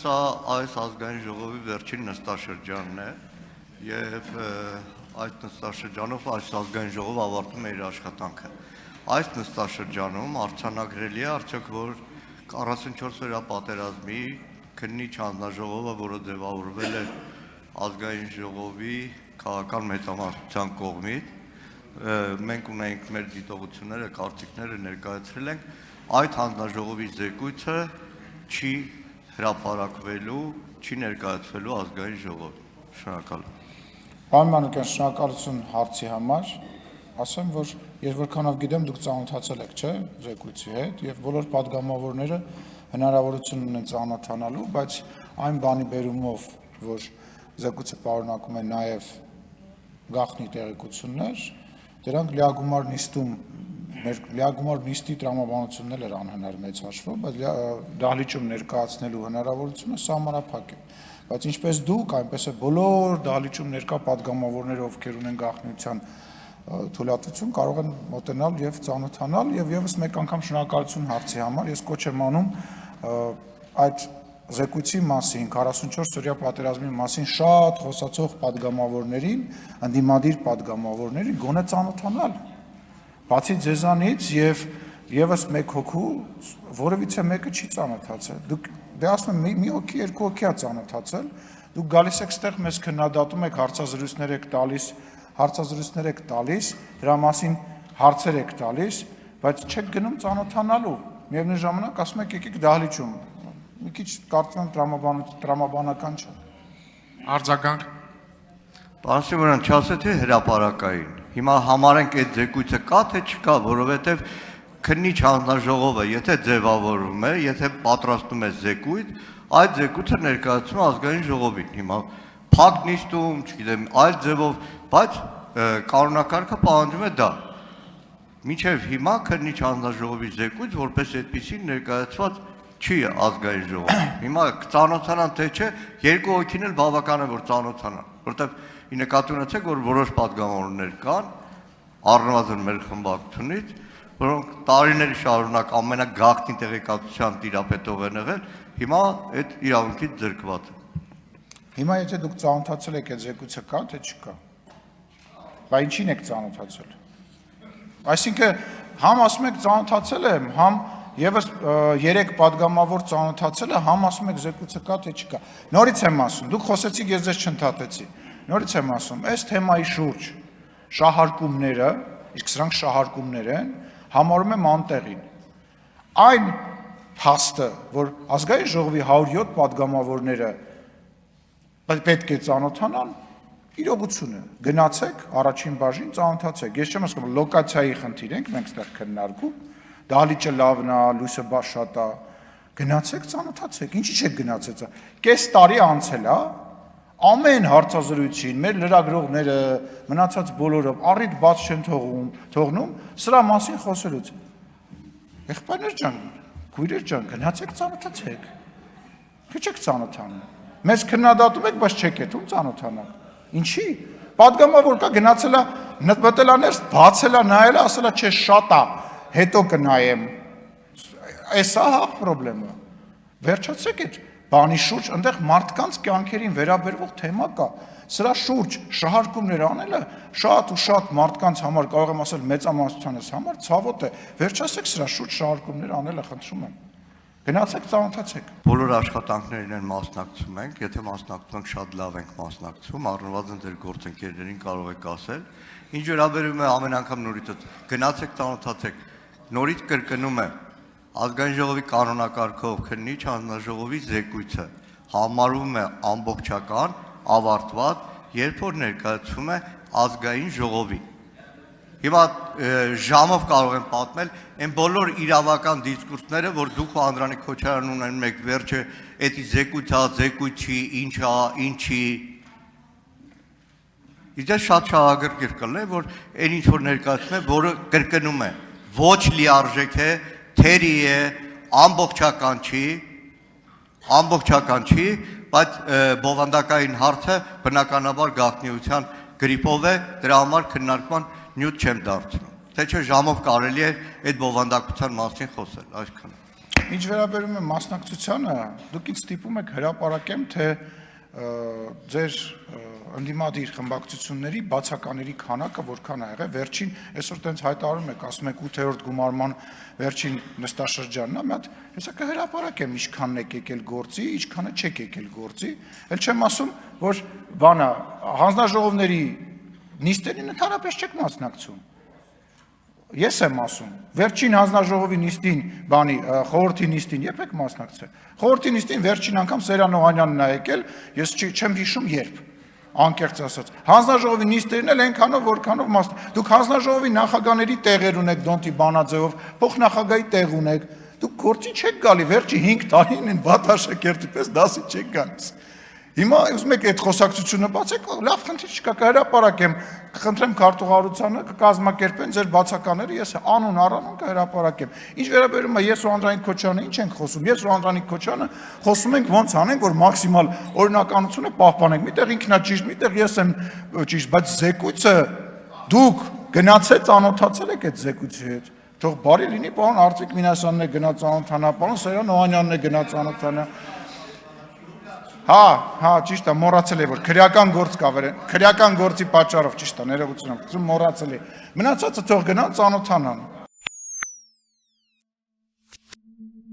Սա այս ազգային ժողովի վերջին նստաշրջանն է եւ այդ նստաշրջանով այս ազգային ժողովը ավարտում է իր աշխատանքը։ Այս նստաշրջանում արձանագրելի է արդյոք որ 44-օրյա պատերազմի քննիչ հանձնաժողովը, որը ձևավորվել է ազգային ժողովի քաղաքական մեծամասնության կողմից, մենք ունենք մեր դիտողությունները, կարծիքները ներկայացրել ենք, այդ հանձնաժողովի զեկույցը չի հրապարակվելու, չի ներկայացվելու ազգային ժողով։ Շնորհակալ եմ։ Պարոն Մանուկյան, շնորհակալություն հարցի համար։ Ասեմ, որ ես որքանով գիտեմ, դուք ծանոթացել եք, չէ՞, զեկույցի հետ, եւ բոլոր падգամավորները հնարավորություն ունեն ծանոթանալու, բայց այն բանի բերումով, որ զեկույցը պարունակում է նաեւ գաղտնի տեղեկություններ, դրանք լիագումար նիստի տրամաբանությունն էր անհնար մեծ հաշվով, բայց դահլիճում ներկայացնելու հնարավորությունը սահմանափակ է։ Բայց ինչպես դուք, այնպես է բոլոր դահլիճում ներկա падգամավորները, ովքեր ունեն գաղտնիության թույլատվություն, կարող են մոտենալ եւ ծանոթանալ եւ եւս մեկ անգամ շնորհակալություն հարցի համար։ Ես կոչ եմ անում այդ զեկույցի մասին, 44-օրյա պատերազմի մասին շատ խոսացող падգամավորներին, ընդդիմադիր падգամավորներին գոնե ծանոթանալ։ Բացի ձեզանից եւ եւս մեկ հոգու որևիցե մեկը չի ծանոթացել։ Դուք դե ասում եմ մի հոգի, երկու հոգի է ծանոթացել։ Դուք գալիս եք ստեղ մեզ քննադատում եք, հարցազրույցներ եք տալիս, դրա մասին հարցեր եք տալիս, բայց չեք գնում ծանոթանալու։ Միևնույն ժամանակ ասում եք եկեք դահլիճում։ Մի քիչ կարծում եմ տրամաբանական չէ։ Արձագանք։ Պարոն Սիմոնյան, չասեք հրապարակային։ Հիմա համարենք այդ զեկույցը կա թե չկա, որովհետև քննիչ հանձնաժողովը, եթե ձևավորում է, եթե պատրաստում է զեկույց, այդ զեկույցը ներկայացում է ազգային ժողովին։ Հիմա փակ նիստում, չգիտեմ, այլ ձևով, բայց կանոնակարգը պահանջում է դա։ Մինչև հիմա քննիչ հանձնաժողովի զեկույց որպես այդպեսին ներկայացված չի ազգային ժողովին։ Հիմա ծանոթանան թե չէ, երկու հոգին էլ բավական է որ ծանոթանան, որովհետև նկատի ունեցեք, որ որոշ падգամավորներ կան, առնվազն մեր խմբակցությունից, որոնք տարիների շարունակ ամենագաղտնի տեղեկատվության տիրապետող են եղել, հիմա այդ իրավունքից զրկված են։ Հիմա եթե դուք ծանոթացել եք այդ զեկույցը կա թե չկա։ Բա ինչին եք ծանոթացել։ Այսինքն համ ասում եք ծանոթացել եմ, համ եւս 3 падգամավոր ծանոթացել է, համ ասում եք զեկույցը կա թե չկա։ Նորից եմ ասում, դուք խոսեցիք, ես ձեզ չընդհատեցի։ Նորից եմ ասում, այս թեմայի շուրջ շահարկումները, իսկ սրանք շահարկումներ են, համարում եմ անտեղին։ Այն փաստը, որ ազգային ժողովի 107 падգամավորները պետք է ծանոթանան, իրողություն է։ Գնացեք առաջին բաժին ծանոթացեք։ Ես չեմ ասում լոկացիայի խնդիր ենք, մենք ստեղ քննարկում, դահլիճը լավն է, լույսը շատ է։ Գնացեք ծանոթացեք։ Ինչի՞ չեք գնացել։ Կես տարի անցել է, ամեն հարցազրույցին մեր լրագրողները, մնացած բոլորը առիթ բաց չեն թողնում սրա մասին խոսելուց։ Եղբայրներ ջան, քույրեր ջան, գնացեք ծանոթացեք։ Թե չեք ծանոթանում։ Մեզ քննադատում եք, բայց չեք եթում ծանոթանալ։ Ինչի՞։ Պատգամավոր կա գնացել է, մտել է ներս, բացել է, նայել է, ասել է, չէ, շատ է, հետո կնայեմ։ Էս է հա խնդրեմը։ Վերջացեք այդ բանի շուրջ, այնտեղ մարդկանց կյանքերին վերաբերվող թեմա կա։ Սրա շուրջ շահարկումներ անելը շատ ու շատ մարդկանց համար, կարող եմ ասել մեծամասնությանս համար ցավոտ է։ Վերջացեք սրա շուրջ շահարկումներ անելը, խնդրում եմ։ Գնացեք ծանոթացեք։ Բոլոր աշխատանքներին են մասնակցում ենք, եթե մասնակցում ենք շատ լավ ենք մասնակցում, առնվազն ձեր գործընկերներին կարող եք ասել։ Ինչ վերաբերում է ամեն անգամ նորից գնացեք ծանոթացեք, նորից կրկնում եմ, ազգային ժողովի կանոնակարգով քննիչ հանձնաժողովի զեկույցը համարվում է ամբողջական, ավարտված, երբ որ ներկայացվում է ազգային ժողովին։ Հիմա ժամով կարող եմ պատմել այն բոլոր իրավական դիսկուրսները, որ դուք ու Անդրանիկ Քոչարյանն ունեն մեկ վերջը, էդի զեկույցա, զեկույցի, ինչա, ինչի։ Իսկ շատ շահագրգիռ կլինի, որ այն ինչ որ ներկայացնում է, որը կրկնում է, ոչ լիարժեք է, թերի է, ամբողջական չի, բայց բովանդակային հարցը բնականաբար գաղտնիության գրիպով է, դրա համար քննարկման նյութ չեմ դարձնում։ Թե չէ ժամով կարելի է այդ բովանդակության մասին խոսել, այսքան։ Ինչ վերաբերում է մասնակցությանը, դուք ինձ ստիպում եք հրապարակեմ, թե ձեր ընդդիմադիր խմբակցությունների բացակաների քանակը որքան ա եղել, վերջին այսօր տենց հայտարարում եք, ասում եք 8-րդ գումարման վերջին նստաշրջանն ա, մի հատ հեսա կհրապարակեմ ինչքանն եք եկել գործի, ինչքանը չեք եկել գործի, էլ չեմ ասում, որ բանա հանձնաժողովների նիստերին ընդհանրապես չեք մասնակցում։ Ես եմ ասում, վերջին հանձնաժողովի նիստին, բանի խորհրդի նիստին երբ եք մասնակցել։ Խորհրդի նիստին վերջին անգամ Սերան Օհանյանն ա եկել, ես չեմ հիշում երբ, անկեղծ ասած։ Հանձնաժողովի նիստերին էլ այնքանով որքանով դուք հանձնաժողովի նախագահների տեղեր ունեք Դոնտի Բանաձեով, փոխնախագահի տեղ ունեք։ Դուք գործի չեք գալի, վերջի 5 տարին են Վատաշեկերտի պես դասի չեք գալիս։ Հիմա ուզում եք այդ խոսակցությունը բացեք, լավ խնդիր չկա, կհրապարակեմ, կխնդրեմ քարտուղարությանը կկազմակերպեն ձեր բացականները, ես անուն առանուն կհրապարակեմ։ Ինչ վերաբերում է ես ու Անդրանիկ Քոչյանը, ինչ ենք խոսում։ Ես ու Անդրանիկ Քոչյանը խոսում ենք ոնց անենք, որ մաքսիմալ օրինականությունը պահպանենք։ Միտեղ ինքնա ճիշտ, միտեղ ես եմ ճիշտ, բայց զեկույցը դուք գնացեք ծանոթացել եք այդ զեկույցի հետ։ Թող բարի լինի, պարոն Արծիկ Մինասյանն է գնաց ծանոթանա, պարոն Սերան Օհանյանն է գնաց ծանոթանա։ Հա, ճիշտ է, մոռացել է, որ քրեական գործ կա վրան, քրեական գործի պատճառով ճիշտ է, ներողություն եմ, մոռացել է։ Մնացածը թող գնան ծանոթանան։